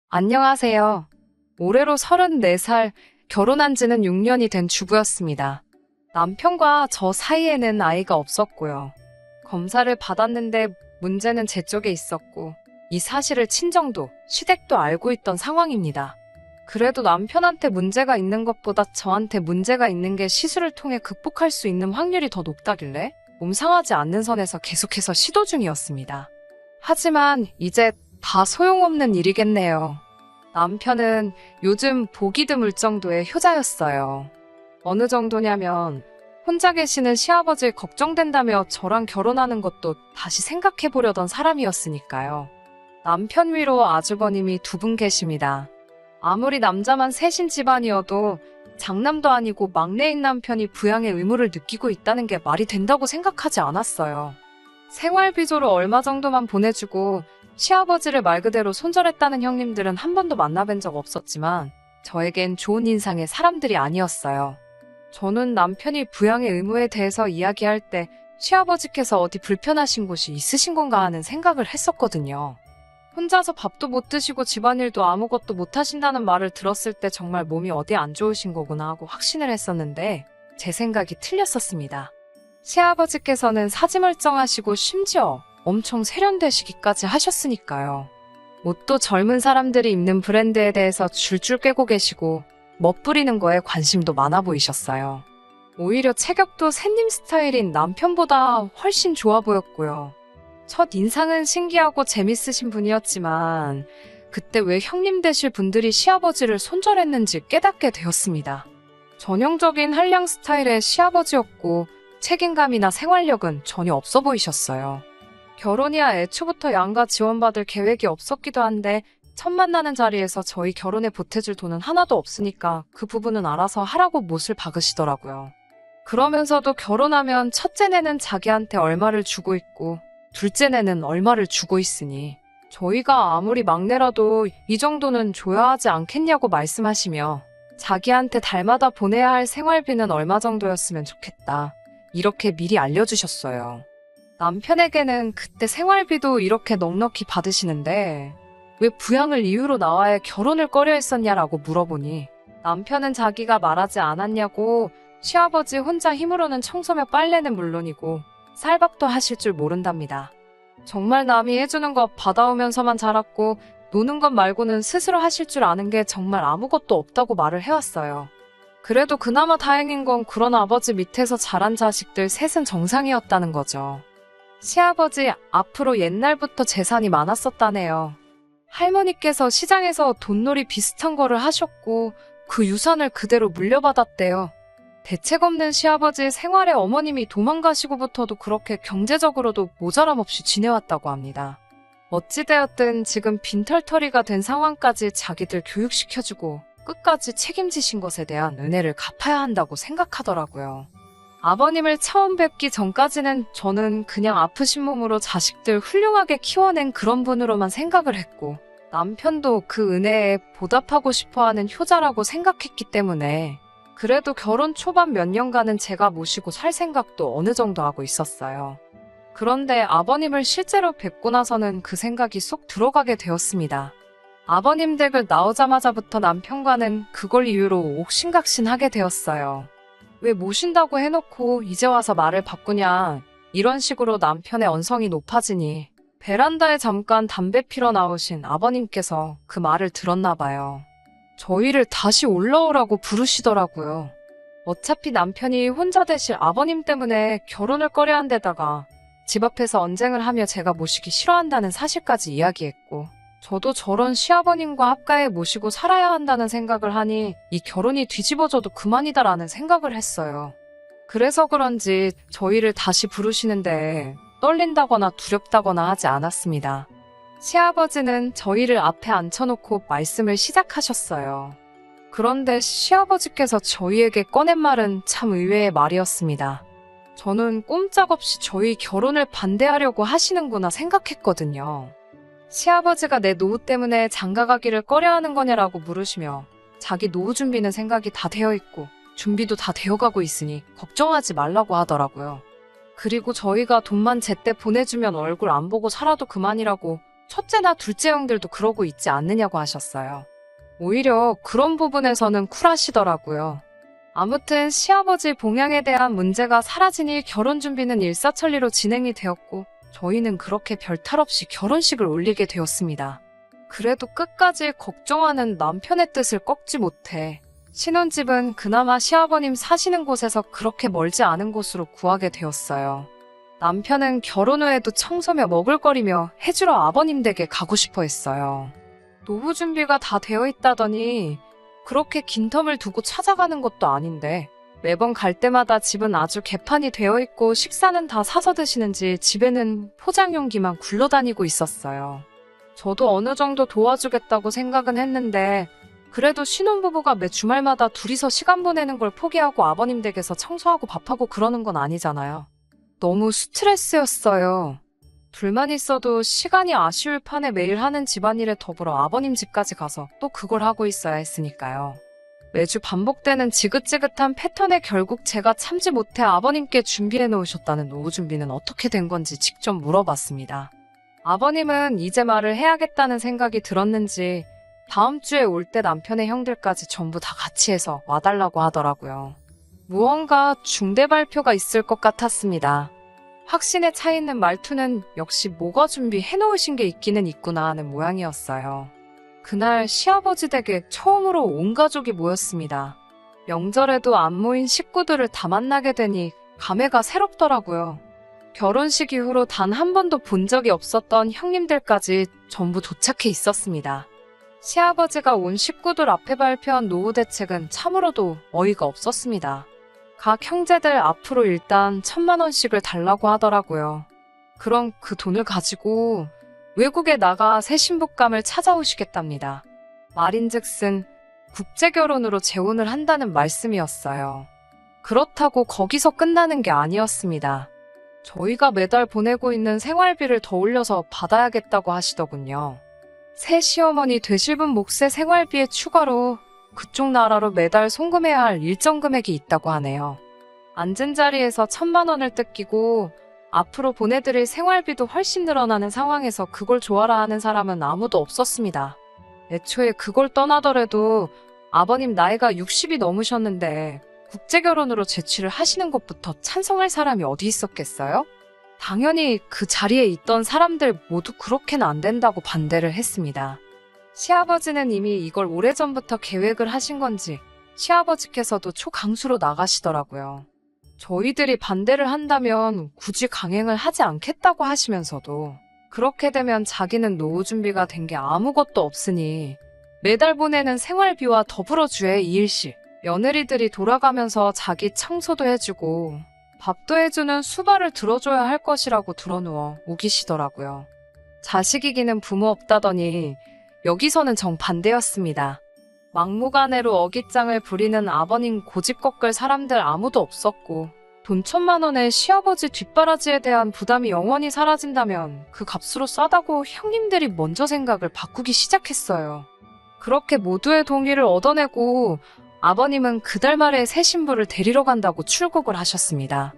안녕하세요. 올해로 34살, 결혼한 지는 6년이 된 주부였습니다. 남편과 저 사이에는 아이가 없었고요. 검사를 받았는데 문제는 제 쪽에 있었고, 이 사실을 친정도, 시댁도 알고 있던 상황입니다. 그래도 남편한테 문제가 있는 것보다 저한테 문제가 있는 게 시술을 통해 극복할 수 있는 확률이 더 높다길래 몸 상하지 않는 선에서 계속해서 시도 중이었습니다. 하지만 이제 다 소용없는 일이겠네요. 남편은 요즘 보기 드물 정도의 효자였어요. 어느 정도냐면 혼자 계시는 시아버지 걱정된다며 저랑 결혼하는 것도 다시 생각해보려던 사람이었으니까요. 남편 위로 아주버님이 두 분 계십니다. 아무리 남자만 셋인 집안이어도 장남도 아니고 막내인 남편이 부양의 의무를 느끼고 있다는 게 말이 된다고 생각하지 않았어요. 생활비조로 얼마 정도만 보내주고 시아버지를 말 그대로 손절했다는 형님들은 한 번도 만나뵌 적 없었지만 저에겐 좋은 인상의 사람들이 아니었어요. 저는 남편이 부양의 의무에 대해서 이야기할 때 시아버지께서 어디 불편하신 곳이 있으신 건가 하는 생각을 했었거든요. 혼자서 밥도 못 드시고 집안일도 아무것도 못 하신다는 말을 들었을 때 정말 몸이 어디 안 좋으신 거구나 하고 확신을 했었는데 제 생각이 틀렸었습니다. 시아버지께서는 사지멀쩡하시고 심지어 엄청 세련되시기까지 하셨으니까요. 옷도 젊은 사람들이 입는 브랜드에 대해서 줄줄 꿰고 계시고 멋부리는 거에 관심도 많아 보이셨어요. 오히려 체격도 새님 스타일인 남편보다 훨씬 좋아 보였고요. 첫 인상은 신기하고 재밌으신 분이었지만 그때 왜 형님 되실 분들이 시아버지를 손절했는지 깨닫게 되었습니다. 전형적인 한량 스타일의 시아버지였고 책임감이나 생활력은 전혀 없어 보이셨어요. 결혼이야 애초부터 양가 지원받을 계획이 없었기도 한데 첫 만나는 자리에서 저희 결혼에 보태줄 돈은 하나도 없으니까 그 부분은 알아서 하라고 못을 박으시더라고요. 그러면서도 결혼하면 첫째네는 자기한테 얼마를 주고 있고 둘째네는 얼마를 주고 있으니 저희가 아무리 막내라도 이 정도는 줘야 하지 않겠냐고 말씀하시며 자기한테 달마다 보내야 할 생활비는 얼마 정도였으면 좋겠다. 이렇게 미리 알려주셨어요. 남편에게는 그때 생활비도 이렇게 넉넉히 받으시는데 왜 부양을 이유로 나와야 결혼을 꺼려 했었냐라고 물어보니 남편은 자기가 말하지 않았냐고 시아버지 혼자 힘으로는 청소며 빨래는 물론이고 쌀밥도 하실 줄 모른답니다. 정말 남이 해주는 것 받아오면서만 자랐고 노는 것 말고는 스스로 하실 줄 아는 게 정말 아무것도 없다고 말을 해왔어요. 그래도 그나마 다행인 건 그런 아버지 밑에서 자란 자식들 셋은 정상이었다는 거죠. 시아버지 앞으로 옛날부터 재산이 많았었다네요. 할머니께서 시장에서 돈놀이 비슷한 거를 하셨고 그 유산을 그대로 물려받았대요. 대책 없는 시아버지 생활에 어머님이 도망가시고부터도 그렇게 경제적으로도 모자람 없이 지내왔다고 합니다. 어찌되었든 지금 빈털터리가 된 상황까지 자기들 교육시켜주고 끝까지 책임지신 것에 대한 은혜를 갚아야 한다고 생각하더라고요. 아버님을 처음 뵙기 전까지는 저는 그냥 아프신 몸으로 자식들 훌륭하게 키워낸 그런 분으로만 생각을 했고 남편도 그 은혜에 보답하고 싶어하는 효자라고 생각했기 때문에 그래도 결혼 초반 몇 년간은 제가 모시고 살 생각도 어느 정도 하고 있었어요. 그런데 아버님을 실제로 뵙고 나서는 그 생각이 쏙 들어가게 되었습니다. 아버님 댁을 나오자마자부터 남편과는 그걸 이유로 옥신각신하게 되었어요. 왜 모신다고 해놓고 이제 와서 말을 바꾸냐 이런 식으로 남편의 언성이 높아지니 베란다에 잠깐 담배 피러 나오신 아버님께서 그 말을 들었나 봐요. 저희를 다시 올라오라고 부르시더라고요. 어차피 남편이 혼자 되실 아버님 때문에 결혼을 꺼려한 데다가 집 앞에서 언쟁을 하며 제가 모시기 싫어한다는 사실까지 이야기했고 저도 저런 시아버님과 합가해 모시고 살아야 한다는 생각을 하니 이 결혼이 뒤집어져도 그만이다라는 생각을 했어요. 그래서 그런지 저희를 다시 부르시는데 떨린다거나 두렵다거나 하지 않았습니다. 시아버지는 저희를 앞에 앉혀놓고 말씀을 시작하셨어요. 그런데 시아버지께서 저희에게 꺼낸 말은 참 의외의 말이었습니다. 저는 꼼짝없이 저희 결혼을 반대하려고 하시는구나 생각했거든요. 시아버지가 내 노후 때문에 장가가기를 꺼려하는 거냐라고 물으시며 자기 노후 준비는 생각이 다 되어 있고 준비도 다 되어가고 있으니 걱정하지 말라고 하더라고요. 그리고 저희가 돈만 제때 보내주면 얼굴 안 보고 살아도 그만이라고 첫째나 둘째 형들도 그러고 있지 않느냐고 하셨어요. 오히려 그런 부분에서는 쿨하시더라고요. 아무튼 시아버지 봉양에 대한 문제가 사라지니 결혼 준비는 일사천리로 진행이 되었고 저희는 그렇게 별탈 없이 결혼식을 올리게 되었습니다. 그래도 끝까지 걱정하는 남편의 뜻을 꺾지 못해 신혼집은 그나마 시아버님 사시는 곳에서 그렇게 멀지 않은 곳으로 구하게 되었어요. 남편은 결혼 후에도 청소며 먹을거리며 해주러 아버님 댁에 가고 싶어 했어요. 노후 준비가 다 되어 있다더니 그렇게 긴 텀을 두고 찾아가는 것도 아닌데 매번 갈 때마다 집은 아주 개판이 되어 있고 식사는 다 사서 드시는지 집에는 포장용기만 굴러다니고 있었어요. 저도 어느 정도 도와주겠다고 생각은 했는데 그래도 신혼부부가 매 주말마다 둘이서 시간 보내는 걸 포기하고 아버님 댁에서 청소하고 밥하고 그러는 건 아니잖아요. 너무 스트레스였어요. 둘만 있어도 시간이 아쉬울 판에 매일 하는 집안일에 더불어 아버님 집까지 가서 또 그걸 하고 있어야 했으니까요. 매주 반복되는 지긋지긋한 패턴에 결국 제가 참지 못해 아버님께 준비해 놓으셨다는 노후 준비는 어떻게 된 건지 직접 물어봤습니다. 아버님은 이제 말을 해야겠다는 생각이 들었는지 다음 주에 올 때 남편의 형들까지 전부 다 같이 해서 와달라고 하더라고요. 무언가 중대 발표가 있을 것 같았습니다. 확신에 차 있는 말투는 역시 뭐가 준비해 놓으신 게 있기는 있구나 하는 모양이었어요. 그날 시아버지 댁에 처음으로 온 가족이 모였습니다. 명절에도 안 모인 식구들을 다 만나게 되니 감회가 새롭더라고요. 결혼식 이후로 단 한 번도 본 적이 없었던 형님들까지 전부 도착해 있었습니다. 시아버지가 온 식구들 앞에 발표한 노후 대책은 참으로도 어이가 없었습니다. 각 형제들 앞으로 일단 1,000만 원씩을 달라고 하더라고요. 그럼 그 돈을 가지고 외국에 나가 새 신부감을 찾아오시겠답니다. 말인즉슨 국제결혼으로 재혼을 한다는 말씀이었어요. 그렇다고 거기서 끝나는 게 아니었습니다. 저희가 매달 보내고 있는 생활비를 더 올려서 받아야겠다고 하시더군요. 새 시어머니 되실 분 몫의 생활비에 추가로 그쪽 나라로 매달 송금해야 할 일정 금액이 있다고 하네요. 앉은 자리에서 1,000만 원을 뜯기고 앞으로 보내드릴 생활비도 훨씬 늘어나는 상황에서 그걸 좋아라 하는 사람은 아무도 없었습니다. 애초에 그걸 떠나더라도 아버님 나이가 60이 넘으셨는데 국제결혼으로 제취를 하시는 것부터 찬성할 사람이 어디 있었겠어요? 당연히 그 자리에 있던 사람들 모두 그렇게는 안 된다고 반대를 했습니다. 시아버지는 이미 이걸 오래전부터 계획을 하신 건지 시아버지께서도 초강수로 나가시더라고요. 저희들이 반대를 한다면 굳이 강행을 하지 않겠다고 하시면서도 그렇게 되면 자기는 노후 준비가 된 게 아무것도 없으니 매달 보내는 생활비와 더불어 주에 이일씩 며느리들이 돌아가면서 자기 청소도 해주고 밥도 해주는 수발을 들어줘야 할 것이라고 들어누워 우기시더라고요. 자식이기는 부모 없다더니 여기서는 정반대였습니다. 막무가내로 어깃장을 부리는 아버님 고집 꺾을 사람들 아무도 없었고 돈 1,000만 원에 시아버지 뒷바라지에 대한 부담이 영원히 사라진다면 그 값으로 싸다고 형님들이 먼저 생각을 바꾸기 시작했어요. 그렇게 모두의 동의를 얻어내고 아버님은 그달 말에 새 신부를 데리러 간다고 출국을 하셨습니다.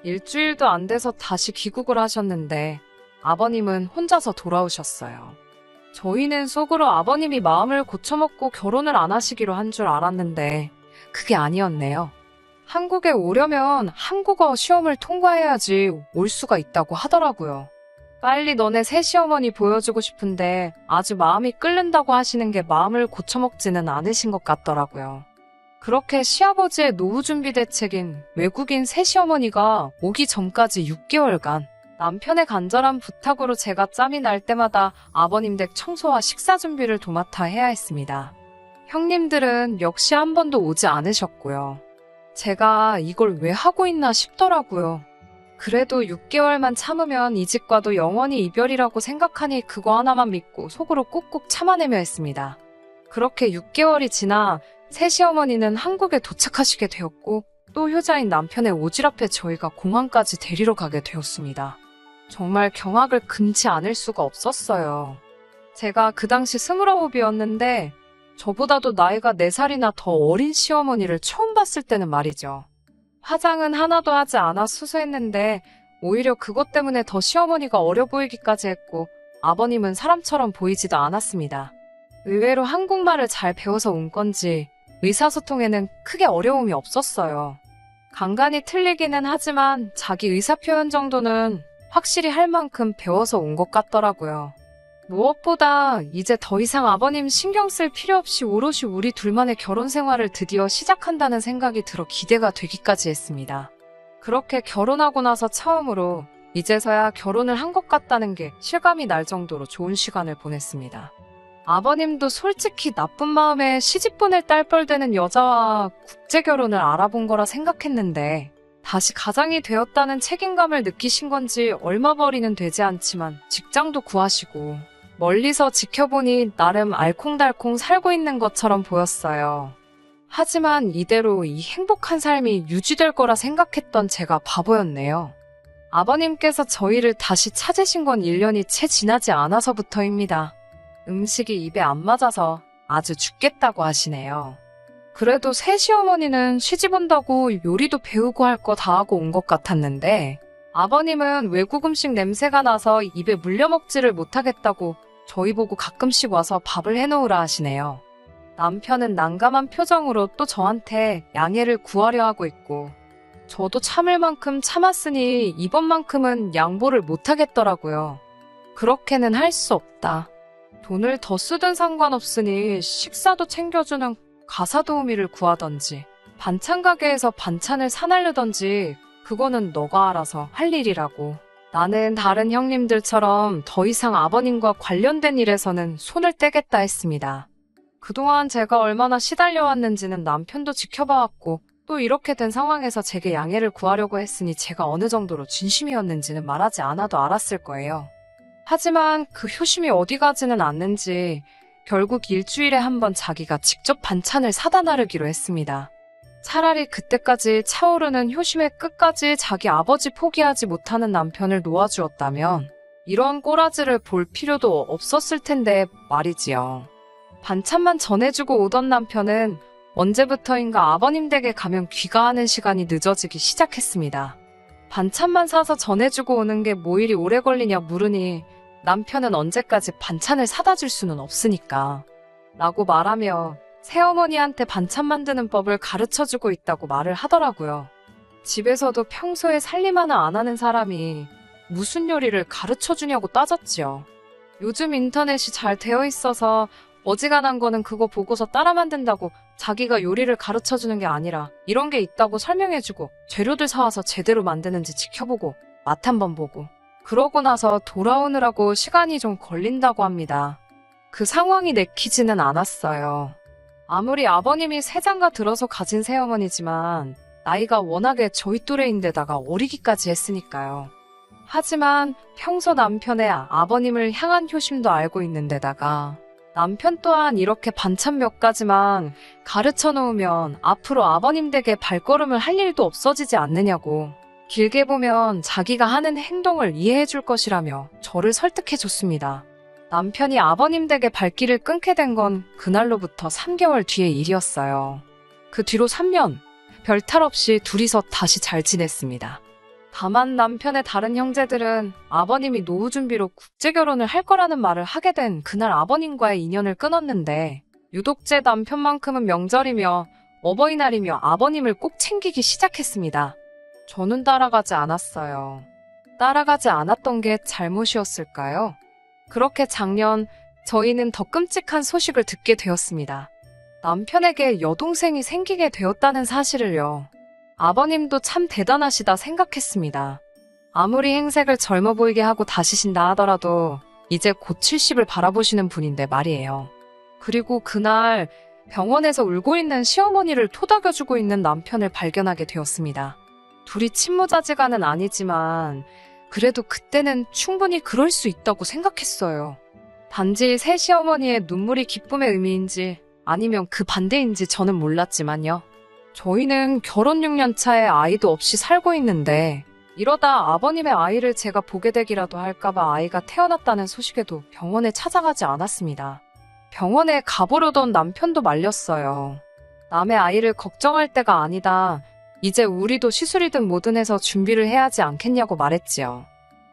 일주일도 안 돼서 다시 귀국을 하셨는데 아버님은 혼자서 돌아오셨어요. 저희는 속으로 아버님이 마음을 고쳐먹고 결혼을 안 하시기로 한 줄 알았는데 그게 아니었네요. 한국에 오려면 한국어 시험을 통과해야지 올 수가 있다고 하더라고요. 빨리 너네 새 시어머니 보여주고 싶은데 아주 마음이 끓는다고 하시는 게 마음을 고쳐먹지는 않으신 것 같더라고요. 그렇게 시아버지의 노후 준비 대책인 외국인 새 시어머니가 오기 전까지 6개월간 남편의 간절한 부탁으로 제가 짬이 날 때마다 아버님 댁 청소와 식사 준비를 도맡아 해야 했습니다. 형님들은 역시 한 번도 오지 않으셨고요. 제가 이걸 왜 하고 있나 싶더라고요. 그래도 6개월만 참으면 이 집과도 영원히 이별이라고 생각하니 그거 하나만 믿고 속으로 꾹꾹 참아내며 했습니다. 그렇게 6개월이 지나 새 시어머니는 한국에 도착하시게 되었고 또 효자인 남편의 오지랖에 저희가 공항까지 데리러 가게 되었습니다. 정말 경악을 금치 않을 수가 없었어요. 제가 그 당시 29이었는데 저보다도 나이가 4살이나 더 어린 시어머니를 처음 봤을 때는 말이죠. 화장은 하나도 하지 않아 수수했는데 오히려 그것 때문에 더 시어머니가 어려 보이기까지 했고 아버님은 사람처럼 보이지도 않았습니다. 의외로 한국말을 잘 배워서 온 건지 의사소통에는 크게 어려움이 없었어요. 간간히 틀리기는 하지만 자기 의사표현 정도는 확실히 할 만큼 배워서 온 것 같더라고요. 무엇보다 이제 더 이상 아버님 신경 쓸 필요 없이 오롯이 우리 둘만의 결혼 생활을 드디어 시작한다는 생각이 들어 기대가 되기까지 했습니다. 그렇게 결혼하고 나서 처음으로 이제서야 결혼을 한 것 같다는 게 실감이 날 정도로 좋은 시간을 보냈습니다. 아버님도 솔직히 나쁜 마음에 시집 보낼 딸뻘 되는 여자와 국제결혼을 알아본 거라 생각했는데 다시 가장이 되었다는 책임감을 느끼신 건지 얼마벌이는 되지 않지만 직장도 구하시고 멀리서 지켜보니 나름 알콩달콩 살고 있는 것처럼 보였어요. 하지만 이대로 이 행복한 삶이 유지될 거라 생각했던 제가 바보였네요. 아버님께서 저희를 다시 찾으신 건 1년이 채 지나지 않아서부터입니다. 음식이 입에 안 맞아서 아주 죽겠다고 하시네요. 그래도 새 시어머니는 시집 온다고 요리도 배우고 할 거 다 하고 온 것 같았는데 아버님은 외국 음식 냄새가 나서 입에 물려먹지를 못하겠다고 저희 보고 가끔씩 와서 밥을 해놓으라 하시네요. 남편은 난감한 표정으로 또 저한테 양해를 구하려 하고 있고 저도 참을 만큼 참았으니 이번만큼은 양보를 못하겠더라고요. 그렇게는 할 수 없다. 돈을 더 쓰든 상관없으니 식사도 챙겨주는 가사 도우미를 구하던지 반찬 가게에서 반찬을 사날르던지 그거는 너가 알아서 할 일이라고. 나는 다른 형님들처럼 더 이상 아버님과 관련된 일에서는 손을 떼겠다 했습니다. 그동안 제가 얼마나 시달려왔는지는 남편도 지켜봐왔고 또 이렇게 된 상황에서 제게 양해를 구하려고 했으니 제가 어느 정도로 진심이었는지는 말하지 않아도 알았을 거예요. 하지만 그 효심이 어디 가지는 않는지 결국 일주일에 한 번 자기가 직접 반찬을 사다 나르기로 했습니다. 차라리 그때까지 차오르는 효심의 끝까지 자기 아버지 포기하지 못하는 남편을 놓아주었다면 이런 꼬라지를 볼 필요도 없었을 텐데 말이지요. 반찬만 전해주고 오던 남편은 언제부터인가 아버님 댁에 가면 귀가하는 시간이 늦어지기 시작했습니다. 반찬만 사서 전해주고 오는 게 뭐 일이 오래 걸리냐 물으니 남편은 언제까지 반찬을 사다 줄 수는 없으니까 라고 말하며 새어머니한테 반찬 만드는 법을 가르쳐주고 있다고 말을 하더라고요. 집에서도 평소에 살림 하나 안 하는 사람이 무슨 요리를 가르쳐주냐고 따졌지요. 요즘 인터넷이 잘 되어 있어서 어지간한 거는 그거 보고서 따라 만든다고 자기가 요리를 가르쳐주는 게 아니라 이런 게 있다고 설명해주고 재료들 사와서 제대로 만드는지 지켜보고 맛 한번 보고 그러고 나서 돌아오느라고 시간이 좀 걸린다고 합니다. 그 상황이 내키지는 않았어요. 아무리 아버님이 세장가 들어서 가진 새어머니지만 나이가 워낙에 저희 또래인데다가 어리기까지 했으니까요. 하지만 평소 남편의 아버님을 향한 효심도 알고 있는데다가 남편 또한 이렇게 반찬 몇 가지만 가르쳐 놓으면 앞으로 아버님 댁에 발걸음을 할 일도 없어지지 않느냐고 길게 보면 자기가 하는 행동을 이해해 줄 것이라며 저를 설득해 줬습니다. 남편이 아버님 댁에 발길을 끊게 된 건 그날로부터 3개월 뒤의 일이었어요. 그 뒤로 3년, 별탈 없이 둘이서 다시 잘 지냈습니다. 다만 남편의 다른 형제들은 아버님이 노후 준비로 국제결혼을 할 거라는 말을 하게 된 그날 아버님과의 인연을 끊었는데 유독 제 남편만큼은 명절이며 어버이날이며 아버님을 꼭 챙기기 시작했습니다. 저는 따라가지 않았어요. 따라가지 않았던 게 잘못이었을까요? 그렇게 작년 저희는 더 끔찍한 소식을 듣게 되었습니다. 남편에게 여동생이 생기게 되었다는 사실을요. 아버님도 참 대단하시다 생각했습니다. 아무리 행색을 젊어 보이게 하고 다시신다 하더라도 이제 곧 70을 바라보시는 분인데 말이에요. 그리고 그날 병원에서 울고 있는 시어머니를 토닥여주고 있는 남편을 발견하게 되었습니다. 둘이 친모자지간은 아니지만 그래도 그때는 충분히 그럴 수 있다고 생각했어요. 단지 새 시어머니의 눈물이 기쁨의 의미인지 아니면 그 반대인지 저는 몰랐지만요. 저희는 결혼 6년 차에 아이도 없이 살고 있는데 이러다 아버님의 아이를 제가 보게 되기라도 할까봐 아이가 태어났다는 소식에도 병원에 찾아가지 않았습니다. 병원에 가보려던 남편도 말렸어요. 남의 아이를 걱정할 때가 아니다. 이제 우리도 시술이든 뭐든 해서 준비를 해야 하지 않겠냐고 말했지요.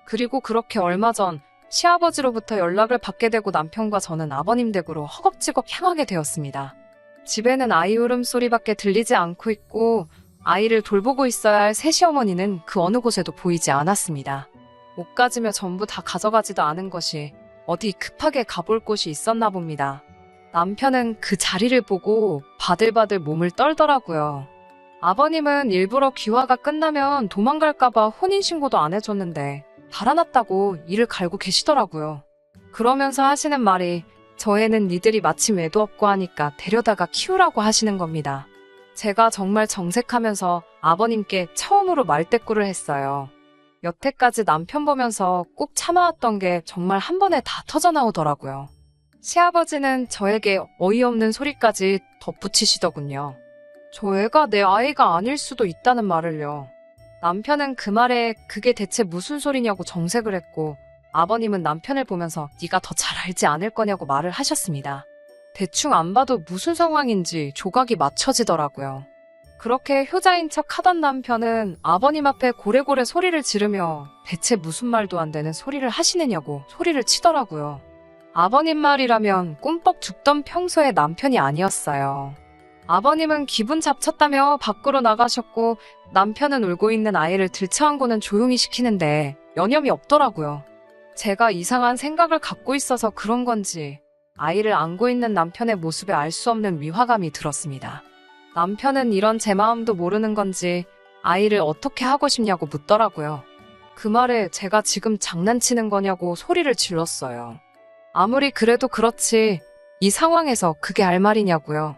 그리고 그렇게 얼마 전 시아버지로부터 연락을 받게 되고 남편과 저는 아버님 댁으로 허겁지겁 향하게 되었습니다. 집에는 아이 울음소리밖에 들리지 않고 있고 아이를 돌보고 있어야 할 새시어머니는 그 어느 곳에도 보이지 않았습니다. 옷 가지며 전부 다 가져가지도 않은 것이 어디 급하게 가볼 곳이 있었나 봅니다. 남편은 그 자리를 보고 바들바들 몸을 떨더라고요. 아버님은 일부러 귀화가 끝나면 도망갈까봐 혼인신고도 안 해줬는데 달아났다고 이를 갈고 계시더라고요. 그러면서 하시는 말이 저 애는 니들이 마침 애도 없고 하니까 데려다가 키우라고 하시는 겁니다. 제가 정말 정색하면서 아버님께 처음으로 말대꾸를 했어요. 여태까지 남편 보면서 꾹 참아왔던 게 정말 한 번에 다 터져나오더라고요. 시아버지는 저에게 어이없는 소리까지 덧붙이시더군요. 저 애가 내 아이가 아닐 수도 있다는 말을요. 남편은 그 말에 그게 대체 무슨 소리냐고 정색을 했고 아버님은 남편을 보면서 네가 더 잘 알지 않을 거냐고 말을 하셨습니다. 대충 안 봐도 무슨 상황인지 조각이 맞춰지더라고요. 그렇게 효자인 척 하던 남편은 아버님 앞에 고래고래 소리를 지르며 대체 무슨 말도 안 되는 소리를 하시느냐고 소리를 치더라고요. 아버님 말이라면 꿈뻑 죽던 평소의 남편이 아니었어요. 아버님은 기분 잡쳤다며 밖으로 나가셨고 남편은 울고 있는 아이를 들쳐안고는 조용히 시키는데 여념이 없더라고요. 제가 이상한 생각을 갖고 있어서 그런 건지 아이를 안고 있는 남편의 모습에 알 수 없는 위화감이 들었습니다. 남편은 이런 제 마음도 모르는 건지 아이를 어떻게 하고 싶냐고 묻더라고요. 그 말에 제가 지금 장난치는 거냐고 소리를 질렀어요. 아무리 그래도 그렇지 이 상황에서 그게 할 말이냐고요.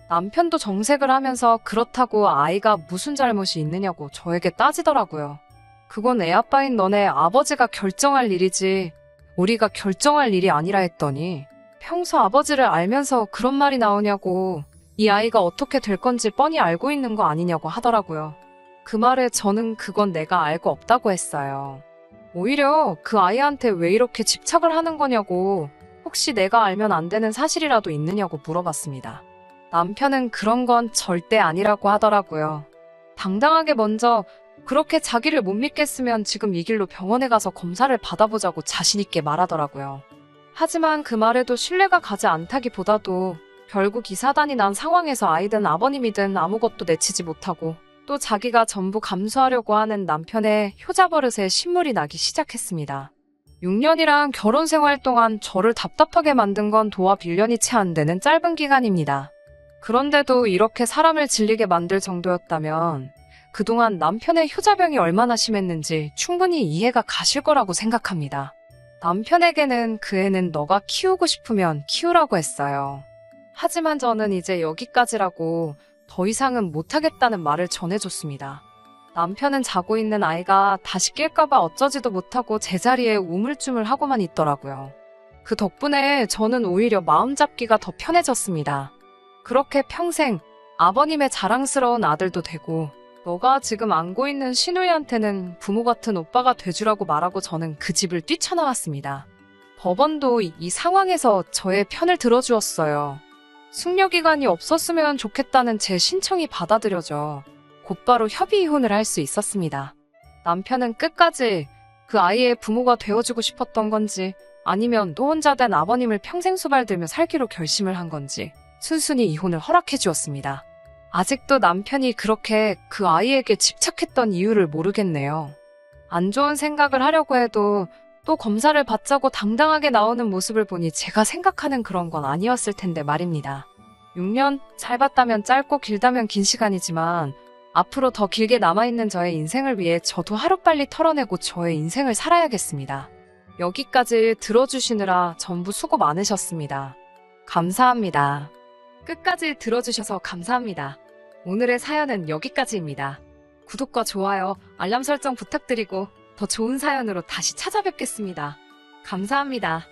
남편도 정색을 하면서 그렇다고 아이가 무슨 잘못이 있느냐고 저에게 따지더라고요. 그건 애 아빠인 너네 아버지가 결정할 일이지 우리가 결정할 일이 아니라 했더니 평소 아버지를 알면서 그런 말이 나오냐고 이 아이가 어떻게 될 건지 뻔히 알고 있는 거 아니냐고 하더라고요. 그 말에 저는 그건 내가 알고 없다고 했어요. 오히려 그 아이한테 왜 이렇게 집착을 하는 거냐고 혹시 내가 알면 안 되는 사실이라도 있느냐고 물어봤습니다. 남편은 그런 건 절대 아니라고 하더라고요. 당당하게 먼저 그렇게 자기를 못 믿겠으면 지금 이 길로 병원에 가서 검사를 받아보자고 자신있게 말하더라고요. 하지만 그 말에도 신뢰가 가지 않다기보다도 결국 이 사단이 난 상황에서 아이든 아버님이든 아무것도 내치지 못하고 또 자기가 전부 감수하려고 하는 남편의 효자 버릇에 신물이 나기 시작했습니다. 6년이란 결혼 생활 동안 저를 답답하게 만든 건 도합 1년이 채 안 되는 짧은 기간입니다. 그런데도 이렇게 사람을 질리게 만들 정도였다면 그동안 남편의 효자병이 얼마나 심했는지 충분히 이해가 가실 거라고 생각합니다. 남편에게는 그 애는 너가 키우고 싶으면 키우라고 했어요. 하지만 저는 이제 여기까지라고 더 이상은 못하겠다는 말을 전해줬습니다. 남편은 자고 있는 아이가 다시 깰까봐 어쩌지도 못하고 제자리에 우물쭈물 하고만 있더라고요. 그 덕분에 저는 오히려 마음 잡기가 더 편해졌습니다. 그렇게 평생 아버님의 자랑스러운 아들도 되고 너가 지금 안고 있는 시누이한테는 부모 같은 오빠가 돼주라고 말하고 저는 그 집을 뛰쳐나왔습니다. 법원도 이 상황에서 저의 편을 들어주었어요. 숙려기간이 없었으면 좋겠다는 제 신청이 받아들여져 곧바로 협의 이혼을 할 수 있었습니다. 남편은 끝까지 그 아이의 부모가 되어주고 싶었던 건지 아니면 또 혼자 된 아버님을 평생 수발들며 살기로 결심을 한 건지 순순히 이혼을 허락해 주었습니다. 아직도 남편이 그렇게 그 아이에게 집착했던 이유를 모르겠네요. 안 좋은 생각을 하려고 해도 또 검사를 받자고 당당하게 나오는 모습을 보니 제가 생각하는 그런 건 아니었을 텐데 말입니다. 6년, 짧았다면 짧고 길다면 긴 시간이지만 앞으로 더 길게 남아있는 저의 인생을 위해 저도 하루빨리 털어내고 저의 인생을 살아야겠습니다. 여기까지 들어주시느라 전부 수고 많으셨습니다. 감사합니다. 끝까지 들어주셔서 감사합니다. 오늘의 사연은 여기까지입니다. 구독과 좋아요, 알람 설정 부탁드리고 더 좋은 사연으로 다시 찾아뵙겠습니다. 감사합니다.